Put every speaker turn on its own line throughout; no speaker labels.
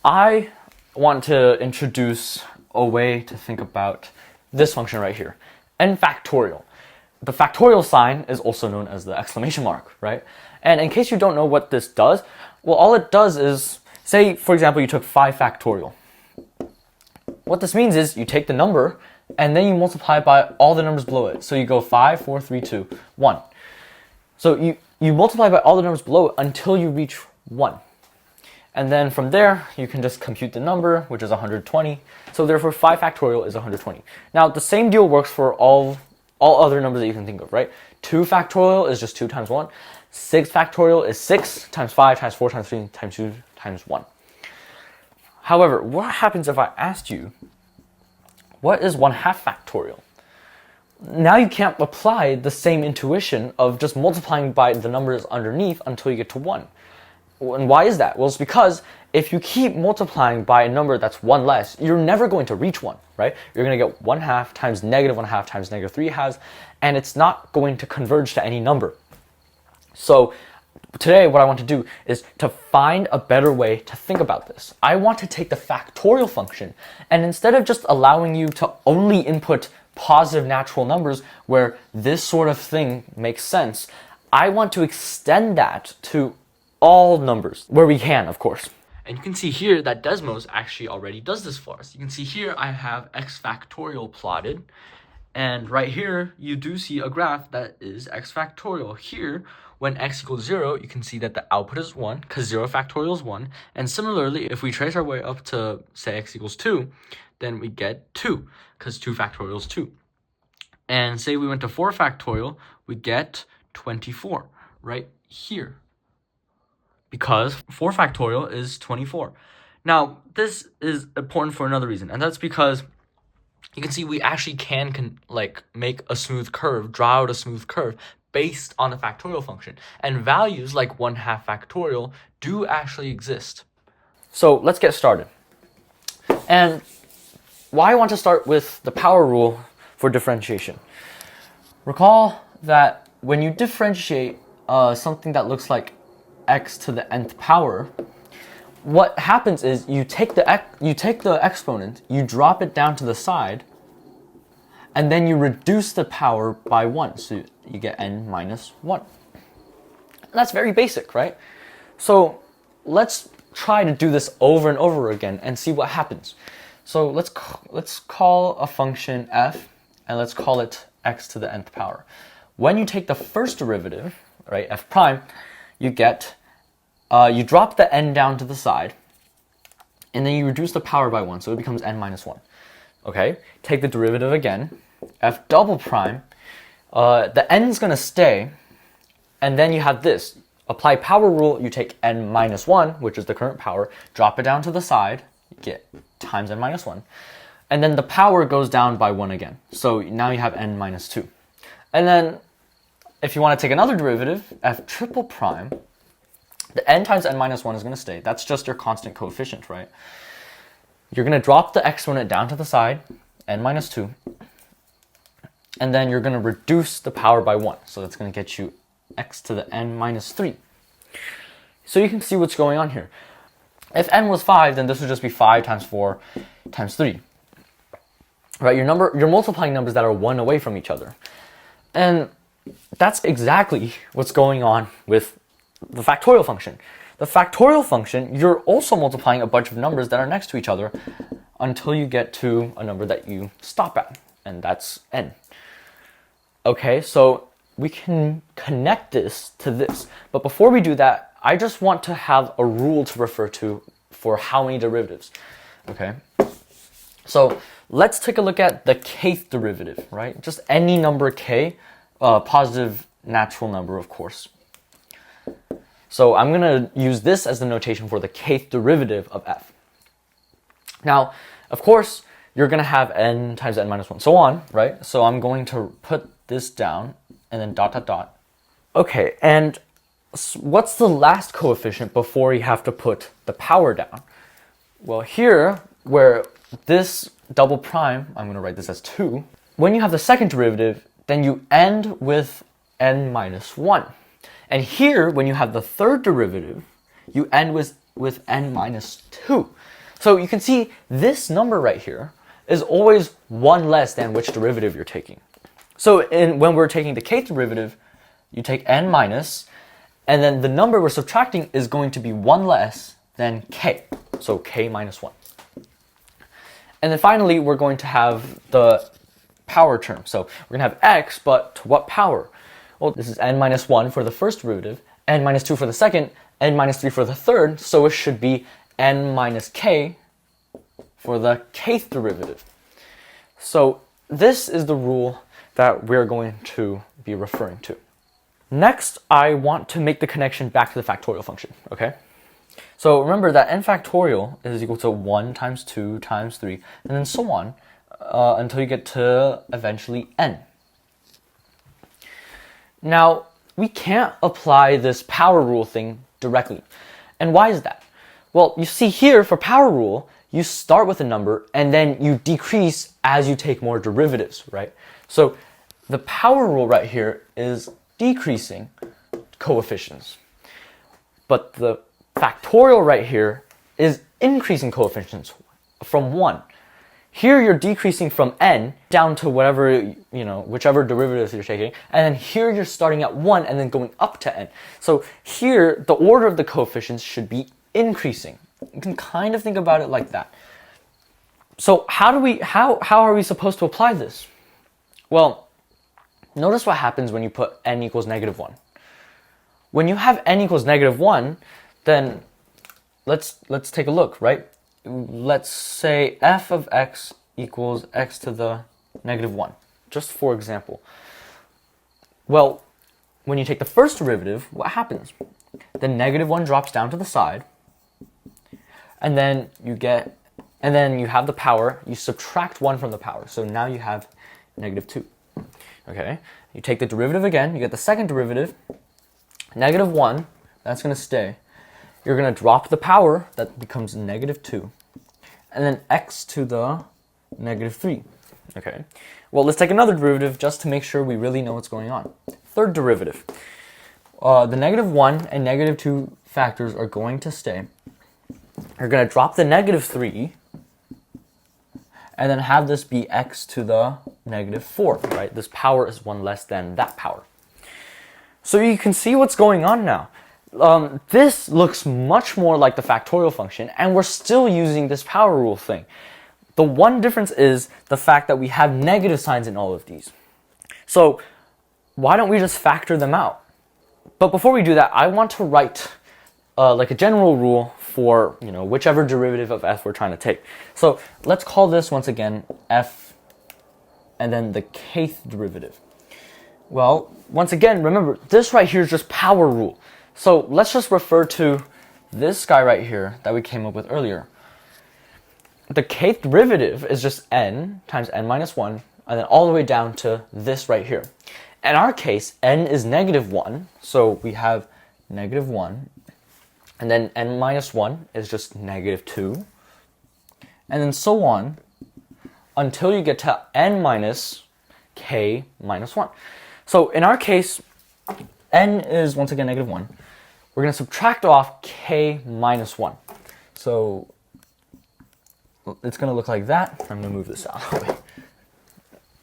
I want to introduce a way to think about this function right here, n factorial. The factorial sign is also known as the exclamation mark, right? And in case you don't know what this does, well, all it does is, say, for example, you took 5 factorial. What this means is you take the number and then you multiply by all the numbers below it. So you go 5, 4, 3, 2, 1. So you multiply by all the numbers below it until you reach 1. And then from there, you can just compute the number, which is 120. So therefore, 5 factorial is 120. Now, the same deal works for all other numbers that you can think of, right? 2 factorial is just 2 times 1. 6 factorial is 6 times 5 times 4 times 3 times 2 times 1. However, what happens if I asked you, what is 1/2 factorial? Now you can't apply the same intuition of just multiplying by the numbers underneath until you get to 1. And why is that? Well, it's because if you keep multiplying by a number that's 1 less, you're never going to reach 1, right? You're going to get 1/2 times negative 1/2 times negative 3/2, and it's not going to converge to any number. So today what I want to do is to find a better way to think about this. I want to take the factorial function, and instead of just allowing you to only input positive natural numbers where this sort of thing makes sense, I want to extend that to all numbers, where we can, of course. And you can see here that Desmos actually already does this for us. You can see here I have x factorial plotted, and right here you do see a graph that is x factorial. Here, when x equals 0, you can see that the output is 1, because 0 factorial is 1. And similarly, if we trace our way up to, say, x equals 2, then we get 2, because 2 factorial is 2. And say we went to 4 factorial, we get 24 right here, because 4 factorial is 24. Now, this is important for another reason, and that's because you can see we actually can make a smooth curve, draw out a smooth curve based on the factorial function. And values like 1/2 factorial do actually exist. So let's get started. And why I want to start with the power rule for differentiation. Recall that when you differentiate something that looks like x to the nth power, what happens is you take the exponent, you drop it down to the side, and then you reduce the power by 1, so you get n minus 1. That's very basic, right? So let's try to do this over and over again and see what happens. So let's call a function f, and let's call it x to the nth power. When you take the first derivative, right, f prime, you get, you drop the n down to the side, and then you reduce the power by 1, so it becomes n minus 1. Okay, take the derivative again, f double prime, the n is going to stay, and then you have this. Apply power rule, you take n minus 1, which is the current power, drop it down to the side, you get times n minus 1, and then the power goes down by 1 again. So now you have n minus 2. And then if you want to take another derivative, f triple prime, the n times n minus 1 is going to stay. That's just your constant coefficient, right? You're going to drop the exponent down to the side, n minus 2, and then you're going to reduce the power by 1. So that's going to get you x to the n minus 3. So you can see what's going on here. If n was 5, then this would just be 5 times 4 times 3. Right? You're multiplying numbers that are 1 away from each other. And that's exactly what's going on with the factorial function. The factorial function, you're also multiplying a bunch of numbers that are next to each other until you get to a number that you stop at, and that's n. Okay, so we can connect this to this. But before we do that, I just want to have a rule to refer to for how many derivatives. Okay, so let's take a look at the kth derivative, right? Just any number k, positive natural number, of course. So I'm going to use this as the notation for the kth derivative of f. Now, of course, you're going to have n times n minus 1, so on, right? So I'm going to put this down, and then dot, dot, dot. Okay, and what's the last coefficient before you have to put the power down? Well, here, where this double prime, I'm going to write this as 2. When you have the second derivative, then you end with n minus 1. And here, when you have the third derivative, you end with n minus 2. So you can see this number right here is always 1 less than which derivative you're taking. So when we're taking the kth derivative, you take n minus, and then the number we're subtracting is going to be 1 less than k. So k minus 1. And then finally, we're going to have the power term. So we're going to have x, but to what power? Well, this is n minus 1 for the first derivative, n minus 2 for the second, n minus 3 for the third, so it should be n minus k for the kth derivative. So this is the rule that we're going to be referring to. Next, I want to make the connection back to the factorial function, okay? So remember that n factorial is equal to 1 times 2 times 3, and then so on, until you get to eventually n. Now, we can't apply this power rule thing directly. And why is that? Well, you see here for power rule, you start with a number and then you decrease as you take more derivatives, right? So the power rule right here is decreasing coefficients. But the factorial right here is increasing coefficients from 1. Here you're decreasing from n down to whatever, whichever derivatives you're taking, and then here you're starting at 1 and then going up to n. So here the order of the coefficients should be increasing. You can kind of think about it like that. So how are we supposed to apply this? Well, notice what happens when you put n equals negative 1. When you have n equals negative 1, then let's take a look, right? Let's say f of x equals x to the negative 1, just for example. Well, when you take the first derivative, what happens? The negative 1 drops down to the side, and then you have the power, you subtract 1 from the power, so now you have negative 2. Okay, you take the derivative again, you get the second derivative, negative 1, that's going to stay. You're going to drop the power, that becomes negative 2. And then x to the negative 3. Okay. Well, let's take another derivative just to make sure we really know what's going on. Third derivative. The negative 1 and negative 2 factors are going to stay. You're going to drop the negative 3 and then have this be x to the negative 4, right? This power is 1 less than that power. So you can see what's going on now. This looks much more like the factorial function, and we're still using this power rule thing. The one difference is the fact that we have negative signs in all of these. So why don't we just factor them out? But before we do that, I want to write like a general rule for whichever derivative of f we're trying to take. So let's call this once again f and then the kth derivative. Well, once again, remember, this right here is just power rule. So let's just refer to this guy right here that we came up with earlier. The kth derivative is just n times n minus 1, and then all the way down to this right here. In our case, n is negative 1, so we have negative 1, and then n minus 1 is just negative 2, and then so on until you get to n minus k minus 1. So in our case, n is once again negative 1. We're going to subtract off k minus 1. So it's going to look like that. I'm going to move this out of the way.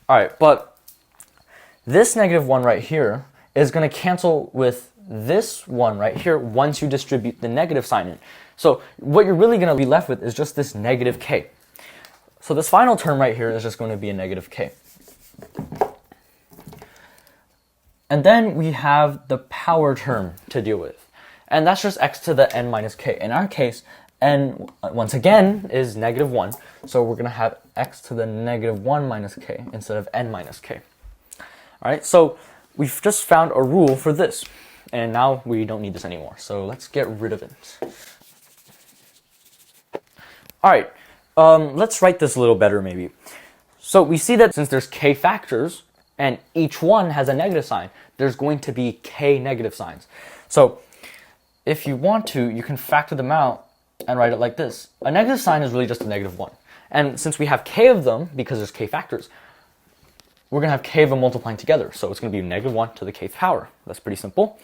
All right, but this negative 1 right here is going to cancel with this one right here once you distribute the negative sign in. So what you're really going to be left with is just this negative k. So this final term right here is just going to be a negative k. And then we have the power term to deal with. And that's just x to the n minus k. In our case, n, once again, is negative 1. So we're going to have x to the negative 1 minus k instead of n minus k. All right, so we've just found a rule for this. And now we don't need this anymore. So let's get rid of it. All right, let's write this a little better maybe. So we see that since there's k factors, and each one has a negative sign, there's going to be k negative signs. So if you want to, you can factor them out and write it like this. A negative sign is really just a negative 1. And since we have k of them, because there's k factors, we're going to have k of them multiplying together. So it's going to be negative 1 to the kth power. That's pretty simple.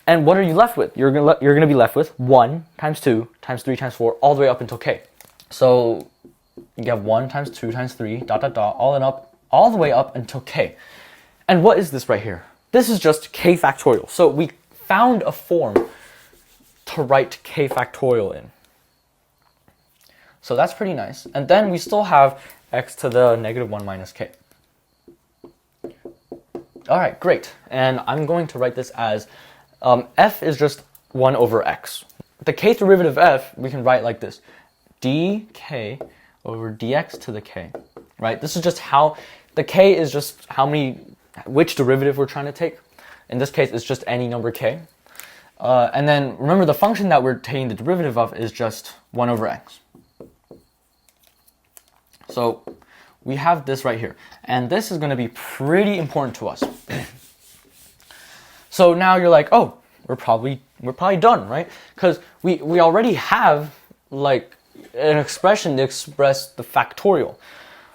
And what are you left with? You're going to be left with 1 times 2 times 3 times 4 all the way up until k. So you have 1 times 2 times 3, dot, dot, dot, all the way up until k. And what is this right here? This is just k factorial. So we found a form to write k factorial in. So that's pretty nice. And then we still have x to the negative 1 minus k. All right, great. And I'm going to write this as f is just 1 over x. The kth derivative of f, we can write like this. dk over dx to the k, right? This is just how, the k is just which derivative we're trying to take. In this case, it's just any number k. And then remember the function that we're taking the derivative of is just 1 over x. So we have this right here. And this is going to be pretty important to us. So now you're like, oh, we're probably done, right? Because we already have like an expression to express the factorial.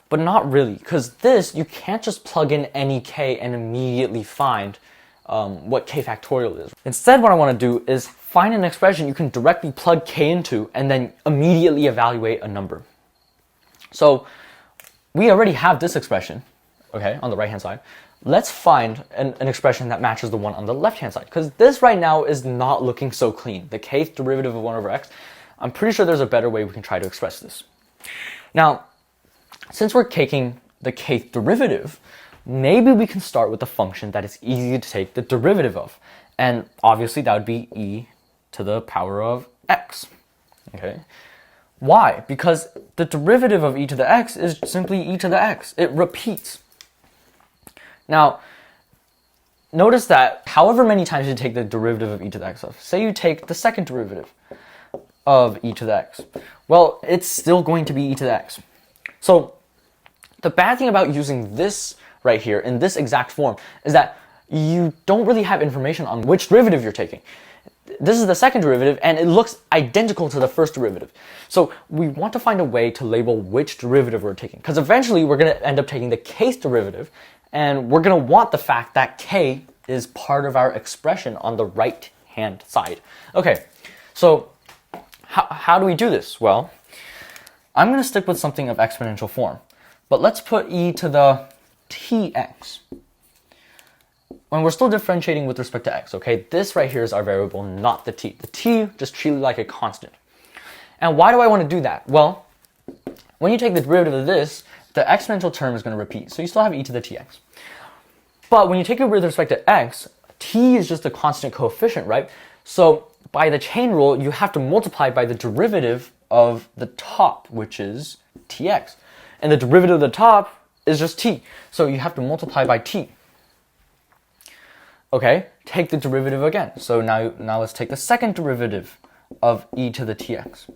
But not really, because this, you can't just plug in any k and immediately find what k factorial is. Instead, what I want to do is find an expression you can directly plug k into and then immediately evaluate a number. So we already have this expression, okay, on the right-hand side. Let's find an expression that matches the one on the left-hand side, because this right now is not looking so clean. The kth derivative of 1 over x, I'm pretty sure there's a better way we can try to express this. Now, since we're taking the kth derivative, maybe we can start with a function that is easy to take the derivative of. And obviously that would be e to the power of x, okay? Why? Because the derivative of e to the x is simply e to the x. It repeats. Now, notice that however many times you take the derivative of e to the x of, say you take the second derivative of e to the x, well, it's still going to be e to the x. So the bad thing about using this right here in this exact form is that you don't really have information on which derivative you're taking. This is the second derivative and it looks identical to the first derivative. So we want to find a way to label which derivative we're taking, because eventually we're going to end up taking the kth derivative and we're going to want the fact that k is part of our expression on the right hand side. Okay, so how do we do this? Well, I'm going to stick with something of exponential form, but let's put e to the tx. When we're still differentiating with respect to x, okay, this right here is our variable, not the t. The t just treated like a constant. And why do I want to do that? Well, when you take the derivative of this, the exponential term is going to repeat, so you still have e to the tx. But when you take it with respect to x, t is just a constant coefficient, right? So by the chain rule, you have to multiply by the derivative of the top, which is tx. And the derivative of the top is just t, so you have to multiply by t. Okay, take the derivative again. So now let's take the second derivative of e to the tx.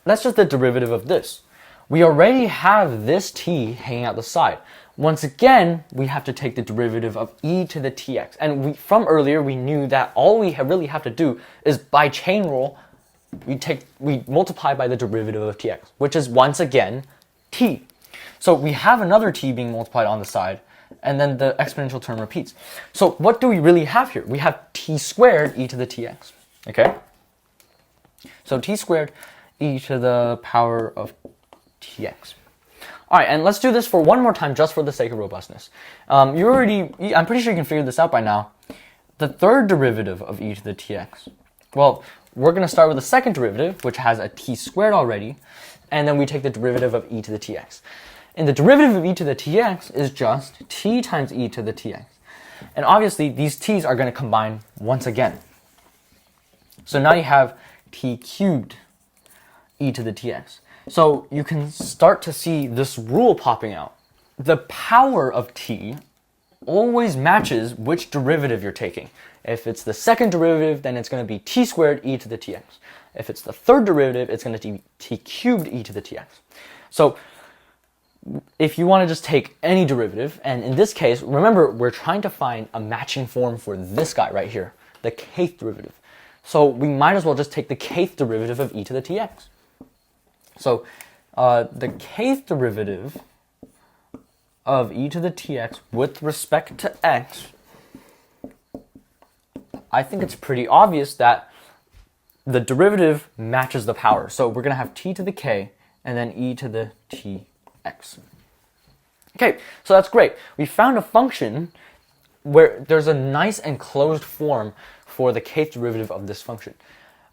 That's just the derivative of this. We already have this t hanging out the side. Once again, we have to take the derivative of e to the tx. And from earlier, we knew that all we really have to do is by chain rule, we multiply by the derivative of tx, which is once again t. So we have another t being multiplied on the side, and then the exponential term repeats. So what do we really have here? We have t squared e to the tx, okay? So t squared e to the power of tx. All right, and let's do this for one more time just for the sake of robustness. I'm pretty sure you can figure this out by now. The third derivative of e to the tx, well, we're going to start with the second derivative, which has a t squared already, and then we take the derivative of e to the tx. And the derivative of e to the tx is just t times e to the tx. And obviously, these t's are going to combine once again. So now you have t cubed e to the tx. So you can start to see this rule popping out. The power of t always matches which derivative you're taking. If it's the second derivative, then it's going to be t squared e to the tx. If it's the third derivative, it's going to be t cubed e to the tx. So if you want to just take any derivative, and in this case, remember, we're trying to find a matching form for this guy right here, the kth derivative. So we might as well just take the kth derivative of e to the tx. So the kth derivative of e to the tx with respect to x, I think it's pretty obvious that the derivative matches the power. So we're going to have t to the k and then e to the tx. Okay, so that's great. We found a function where there's a nice and closed form for the kth derivative of this function.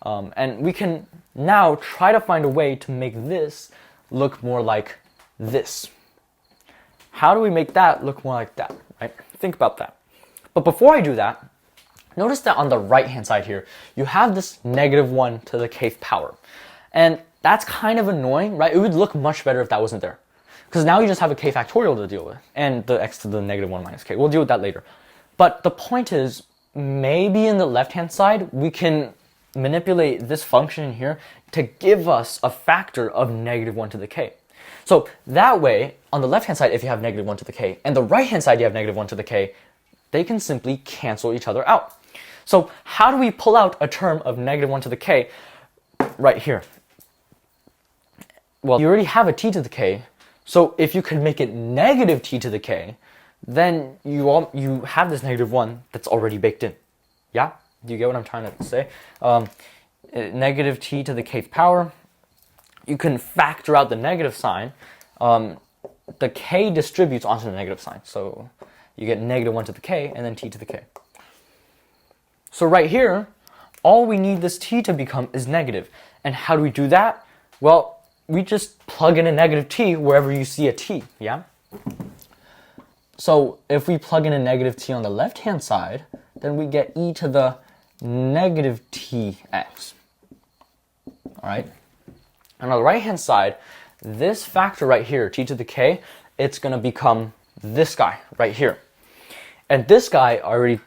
And we can now try to find a way to make this look more like this. How do we make that look more like that, right? Think about that. But before I do that, notice that on the right-hand side here, you have this -1 to the kth power. And that's kind of annoying, right? It would look much better if that wasn't there. Because now you just have a k factorial to deal with, and the x to the -1 minus k. We'll deal with that later. But the point is, maybe in the left-hand side, we can manipulate this function here to give us a factor of -1 to the k. So that way, on the left-hand side, if you have -1 to the k, and the right-hand side you have -1 to the k, they can simply cancel each other out. So how do we pull out a term of -1 to the k right here? Well, you already have a t to the k, so if you could make it -t to the k, then you have this -1 that's already baked in. Yeah? Do you get what I'm trying to say? -t to the kth power. You can factor out the negative sign. The k distributes onto the negative sign. So you get -1 to the k and then t to the k. So right here, all we need this t to become is negative. And how do we do that? Well, we just plug in a -t wherever you see a t, yeah? So if we plug in a -t on the left-hand side, then we get e to the -tx. All right? And on the right-hand side, this factor right here, t to the k, it's going to become this guy right here. And this guy already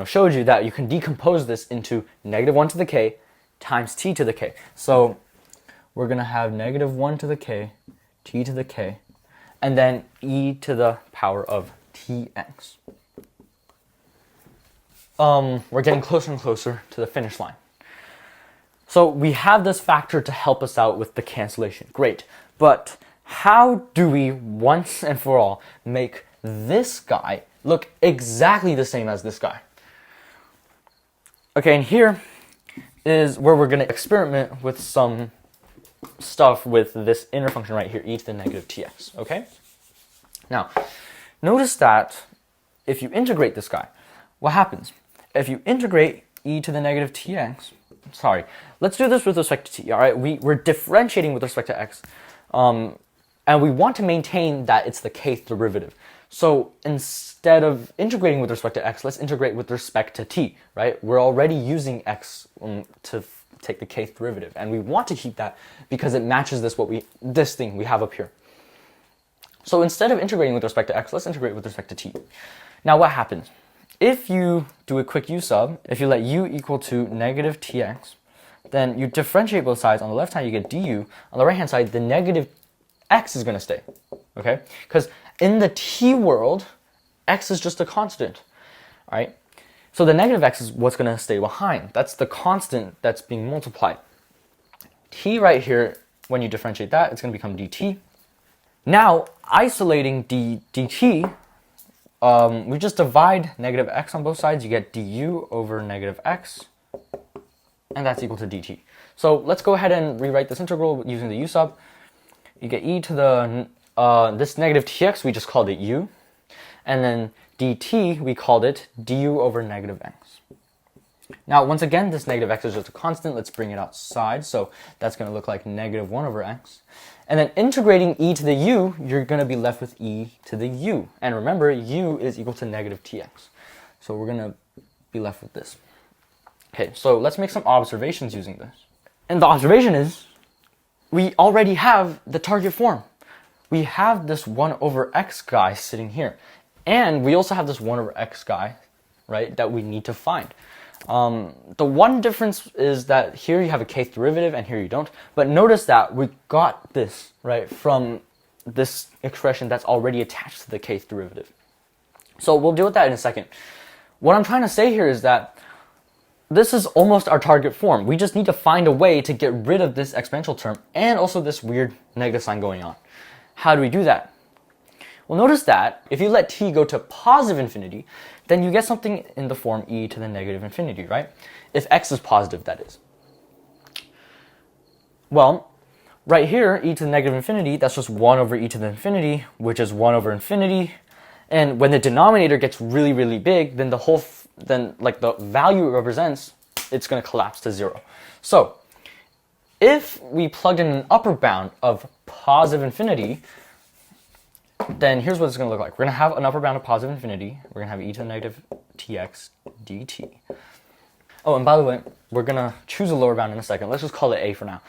showed you that you can decompose this into -1 to the k times t to the k. So we're going to have -1 to the k, t to the k, and then e to the power of tx. We're getting closer and closer to the finish line. So we have this factor to help us out with the cancellation. Great. But how do we once and for all make this guy look exactly the same as this guy? Okay, and here is where we're going to experiment with some stuff with this inner function right here, e to the -tx, okay? Now, notice that if you integrate this guy, what happens? If you integrate e to the -tx, sorry, let's do this with respect to t, all right? We're differentiating with respect to x, and we want to maintain that it's the kth derivative. So instead of integrating with respect to x, let's integrate with respect to t, right? We're already using x to take the kth derivative, and we want to keep that because it matches this thing we have up here. So instead of integrating with respect to x, let's integrate with respect to t. Now what happens? If you do a quick u sub, if you let u equal to -tx, then you differentiate both sides. On the left hand, you get du. On the right hand side, the -x is going to stay, okay? Because in the t world, x is just a constant, all right? So the -x is what's going to stay behind. That's the constant that's being multiplied. T right here, when you differentiate that, it's going to become dt. Now, isolating dt, we just divide -x on both sides. You get du over -x, and that's equal to dt. So let's go ahead and rewrite this integral using the u sub. You get e to the, this -tx, we just called it u. And then dt, we called it du over -x. Now, once again, this -x is just a constant. Let's bring it outside. So that's going to look like -1 over x. And then integrating e to the u, you're going to be left with e to the u. And remember, u is equal to -tx. So we're going to be left with this. Okay, so let's make some observations using this. And the observation is, we already have the target form. We have this 1 over x guy sitting here. And we also have this 1 over x guy, right, that we need to find. The one difference is that here you have a kth derivative and here you don't. But notice that we got this, right, from this expression that's already attached to the kth derivative. So we'll deal with that in a second. What I'm trying to say here is that this is almost our target form. We just need to find a way to get rid of this exponential term and also this weird negative sign going on. How do we do that? Well, notice that if you let t go to positive infinity, then you get something in the form e to the -infinity, right? If x is positive, that is. Well, right here, e to the negative infinity, that's just 1 over e to the infinity, which is 1 over infinity. And when the denominator gets really, really big, then like the value it represents, it's going to collapse to 0. So if we plugged in an upper bound of positive infinity, then here's what it's going to look like. We're going to have an upper bound of positive infinity. We're going to have e to the negative tx dt. Oh, and by the way, we're going to choose a lower bound in a second. Let's just call it a for now.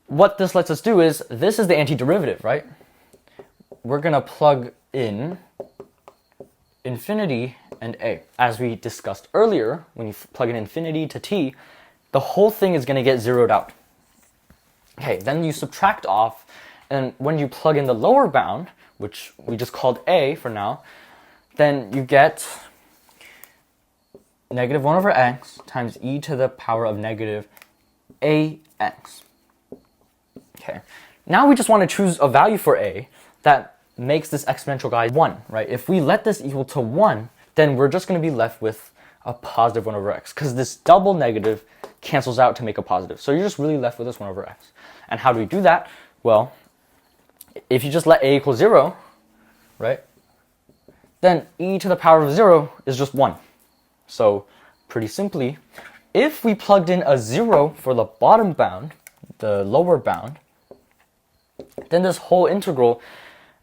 What this lets us do is, this is the antiderivative, right? We're going to plug in infinity and a. As we discussed earlier, when you plug in infinity to t, the whole thing is going to get zeroed out. Okay, then you subtract off, and when you plug in the lower bound, which we just called a for now, then you get negative 1 over x times e to the power of negative ax. Okay, now we just want to choose a value for a that makes this exponential guy 1, right? If we let this equal to 1, then we're just going to be left with a positive 1 over x, because this double negative cancels out to make a positive. So you're just really left with this 1 over x. And how do we do that? Well, if you just let a equal 0, right, then e to the power of 0 is just 1. So pretty simply, if we plugged in a 0 for the bottom bound, the lower bound, then this whole integral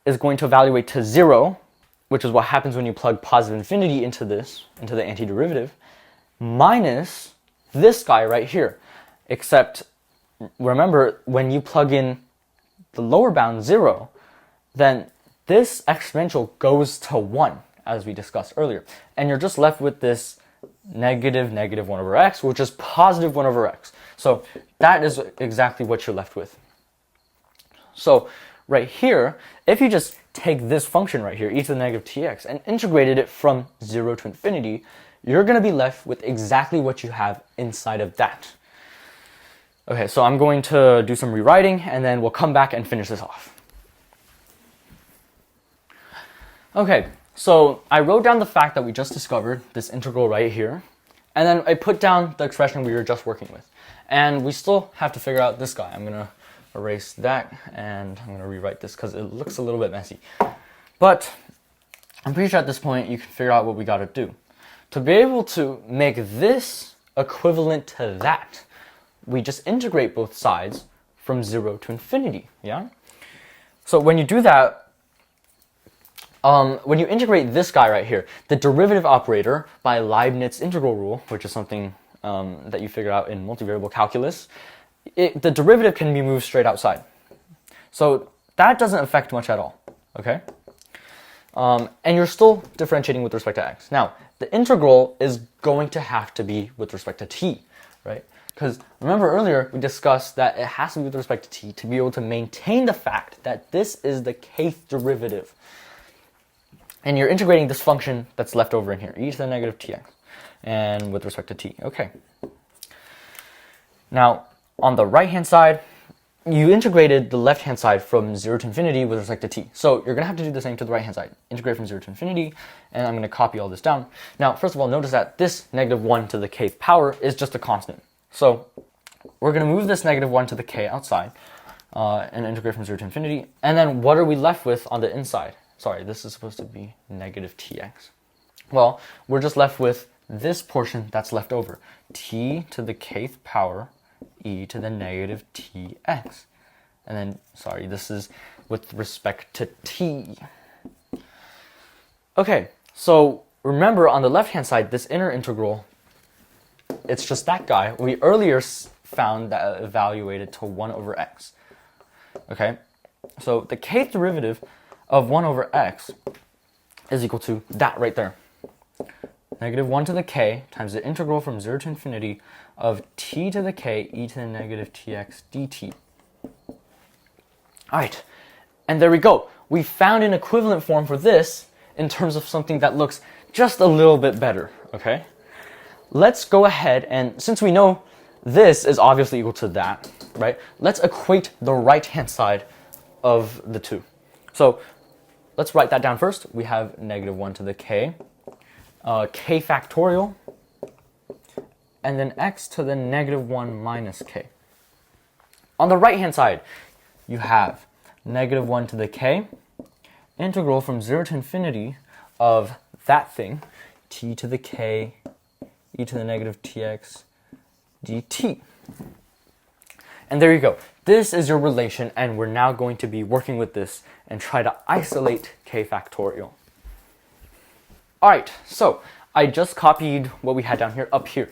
is going to evaluate to 0, which is what happens when you plug positive infinity into the antiderivative, minus this guy right here. Except, remember, when you plug in the lower bound 0, then this exponential goes to 1, as we discussed earlier. And you're just left with this negative 1 over x, which is positive 1 over x. So that is exactly what you're left with. So right here, if you just take this function right here, e to the negative tx, and integrated it from 0 to infinity, you're going to be left with exactly what you have inside of that. Okay, so I'm going to do some rewriting, and then we'll come back and finish this off. Okay, so I wrote down the fact that we just discovered, this integral right here, and then I put down the expression we were just working with. And we still have to figure out this guy. I'm going to erase that, and I'm going to rewrite this because it looks a little bit messy. But I'm pretty sure at this point you can figure out what we got to do. To be able to make this equivalent to that, we just integrate both sides from 0 to infinity, yeah? So when you do that, when you integrate this guy right here, the derivative operator by Leibniz integral rule, which is something that you figure out in multivariable calculus, the derivative can be moved straight outside. So that doesn't affect much at all, okay? And you're still differentiating with respect to x. Now, the integral is going to have to be with respect to t, right? Because remember earlier, we discussed that it has to be with respect to t to be able to maintain the fact that this is the kth derivative. And you're integrating this function that's left over in here, e to the negative tx, and with respect to t. Okay. Now, on the right-hand side, you integrated the left-hand side from 0 to infinity with respect to t. So you're going to have to do the same to the right-hand side. Integrate from 0 to infinity, and I'm going to copy all this down. Now, first of all, notice that this negative 1 to the kth power is just a constant. So we're going to move this negative 1 to the k outside and integrate from 0 to infinity. And then what are we left with on the inside? Sorry, this is supposed to be negative tx. Well, we're just left with this portion that's left over. T to the kth power e to the negative tx. And then, sorry, this is with respect to t. Okay, so remember on the left-hand side, this inner integral, it's just that guy. We earlier found that it evaluated to 1 over x. Okay, so the kth derivative of 1 over x is equal to that right there. Negative 1 to the k times the integral from 0 to infinity of t to the k e to the negative tx dt. Alright, and there we go. We found an equivalent form for this in terms of something that looks just a little bit better, okay? Let's go ahead and, since we know this is obviously equal to that, right? Let's equate the right-hand side of the two. So let's write that down first. We have negative 1 to the k, k factorial, and then x to the negative 1 minus k. On the right-hand side, you have negative 1 to the k, integral from 0 to infinity of that thing, t to the k, e to the negative tx dt. And there you go. This is your relation, and we're now going to be working with this and try to isolate k factorial. Alright, so I just copied what we had down here up here.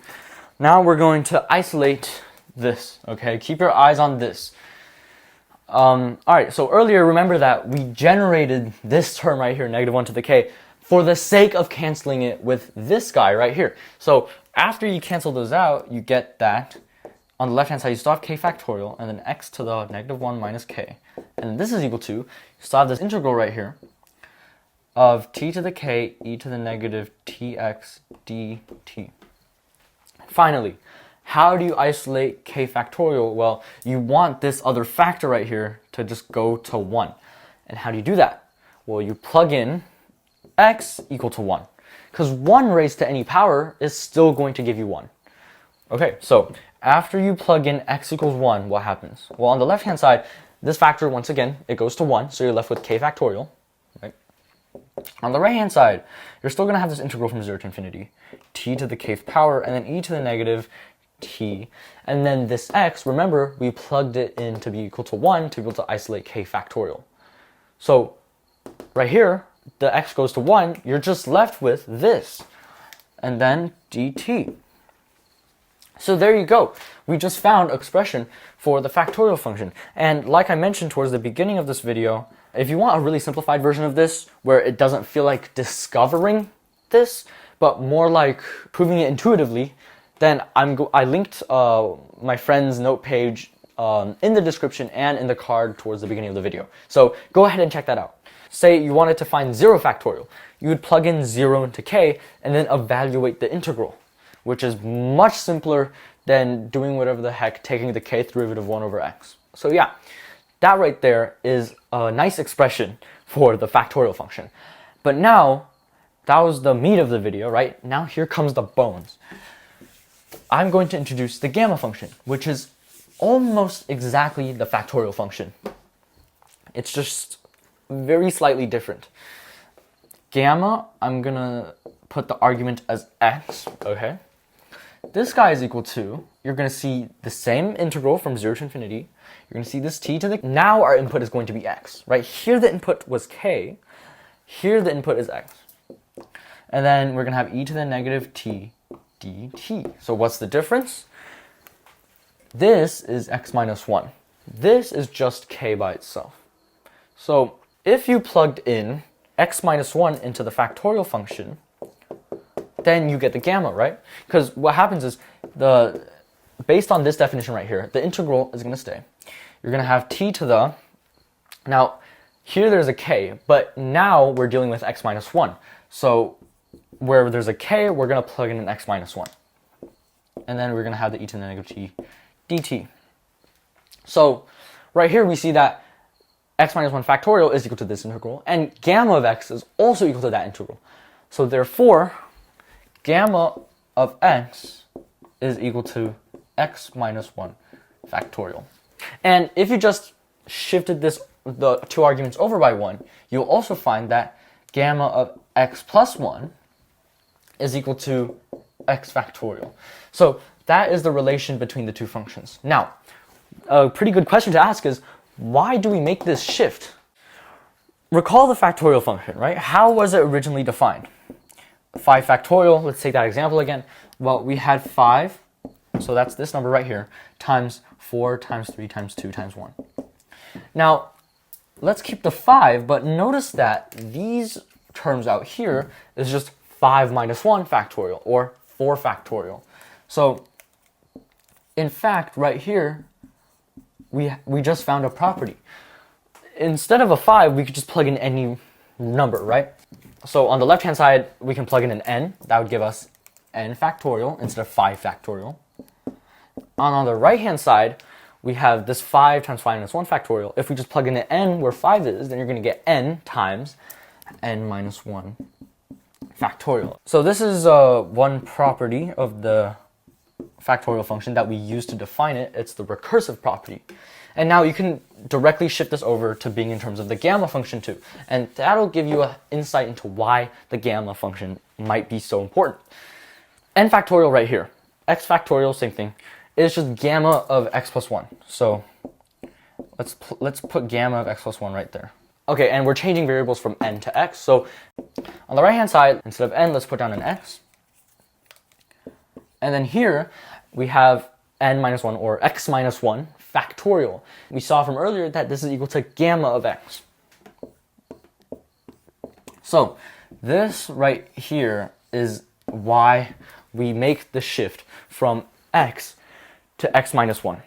Now we're going to isolate this, okay? Keep your eyes on this. Alright, so earlier, remember that we generated this term right here, negative 1 to the k, for the sake of canceling it with this guy right here. So after you cancel those out, you get that on the left-hand side, you still have k factorial, and then x to the negative 1 minus k. And this is equal to, you still have this integral right here, of t to the k, e to the negative tx dt. Finally, how do you isolate k factorial? Well, you want this other factor right here to just go to 1. And how do you do that? Well, you plug in x equal to 1. Because 1 raised to any power is still going to give you 1. Okay, so after you plug in x equals 1, what happens? Well, on the left-hand side, this factor, once again, it goes to 1, so you're left with k factorial. Right? On the right-hand side, you're still going to have this integral from 0 to infinity, t to the kth power, and then e to the negative t. And then this x, remember, we plugged it in to be equal to 1 to be able to isolate k factorial. So right here, the x goes to 1, you're just left with this, and then dt. So there you go. We just found an expression for the factorial function. And like I mentioned towards the beginning of this video, if you want a really simplified version of this, where it doesn't feel like discovering this, but more like proving it intuitively, then I linked my friend's note page in the description and in the card towards the beginning of the video. So go ahead and check that out. Say you wanted to find 0 factorial. You would plug in 0 into k and then evaluate the integral, which is much simpler than doing whatever the heck, taking the kth derivative of 1 over x. So yeah, that right there is a nice expression for the factorial function. But now, that was the meat of the video, right? Now here comes the bones. I'm going to introduce the gamma function, which is almost exactly the factorial function. It's just very slightly different. Gamma, I'm gonna put the argument as x, okay? This guy is equal to, you're going to see the same integral from 0 to infinity. You're going to see this t to the, now our input is going to be x, right? Here the input was k, here the input is x. And then we're going to have e to the negative t dt. So what's the difference? This is x minus 1. This is just k by itself. So if you plugged in x minus 1 into the factorial function, then you get the gamma, right? Because what happens is, based on this definition right here, the integral is going to stay. You're going to have t to the, now here there's a k, but now we're dealing with x minus 1. So where there's a k, we're going to plug in an x minus 1. And then we're going to have the e to the negative t dt. So right here we see that x minus 1 factorial is equal to this integral, and gamma of x is also equal to that integral. So therefore, gamma of x is equal to x minus 1 factorial. And if you just shifted the two arguments over by 1, you'll also find that gamma of x plus 1 is equal to x factorial. So that is the relation between the two functions. Now, a pretty good question to ask is, why do we make this shift? Recall the factorial function, right? How was it originally defined? 5 factorial, let's take that example again. Well, we had 5, so that's this number right here, times 4 times 3 times 2 times 1. Now, let's keep the 5, but notice that these terms out here is just 5 minus 1 factorial, or 4 factorial. So, in fact, right here, we just found a property. Instead of a 5, we could just plug in any number, right? So on the left-hand side, we can plug in an n. That would give us n factorial instead of 5 factorial. On the right-hand side, we have this 5 times 5 minus 1 factorial. If we just plug in an n where 5 is, then you're going to get n times n minus 1 factorial. So this is one property of the factorial function that we use to define it, it's the recursive property. And now you can directly shift this over to being in terms of the gamma function too. And that'll give you an insight into why the gamma function might be so important. N factorial right here. X factorial, same thing. It's just gamma of x plus 1. So let's put gamma of x plus 1 right there. Okay, and we're changing variables from n to x. So on the right-hand side, instead of n, let's put down an x. And then here, we have n minus 1, or x minus 1 factorial. We saw from earlier that this is equal to gamma of x. So this right here is why we make the shift from x to x minus 1.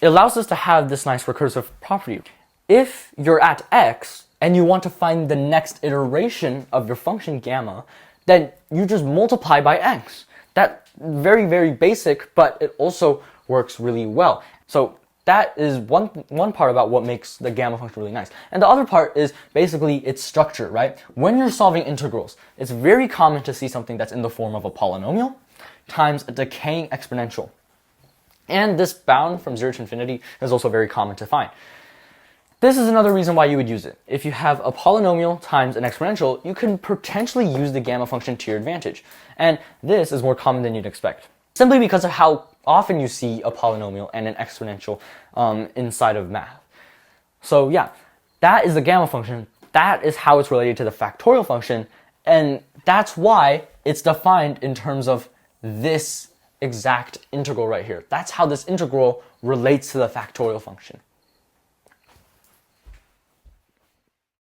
It allows us to have this nice recursive property. If you're at x and you want to find the next iteration of your function gamma, then you just multiply by x. That's very, very basic, but it also works really well. So that is one part about what makes the gamma function really nice. And the other part is basically its structure, right? When you're solving integrals, it's very common to see something that's in the form of a polynomial times a decaying exponential. And this bound from 0 to infinity is also very common to find. This is another reason why you would use it. If you have a polynomial times an exponential, you can potentially use the gamma function to your advantage. And this is more common than you'd expect, simply because of how often you see a polynomial and an exponential inside of math. So yeah, that is the gamma function. That is how it's related to the factorial function. And that's why it's defined in terms of this exact integral right here. That's how this integral relates to the factorial function.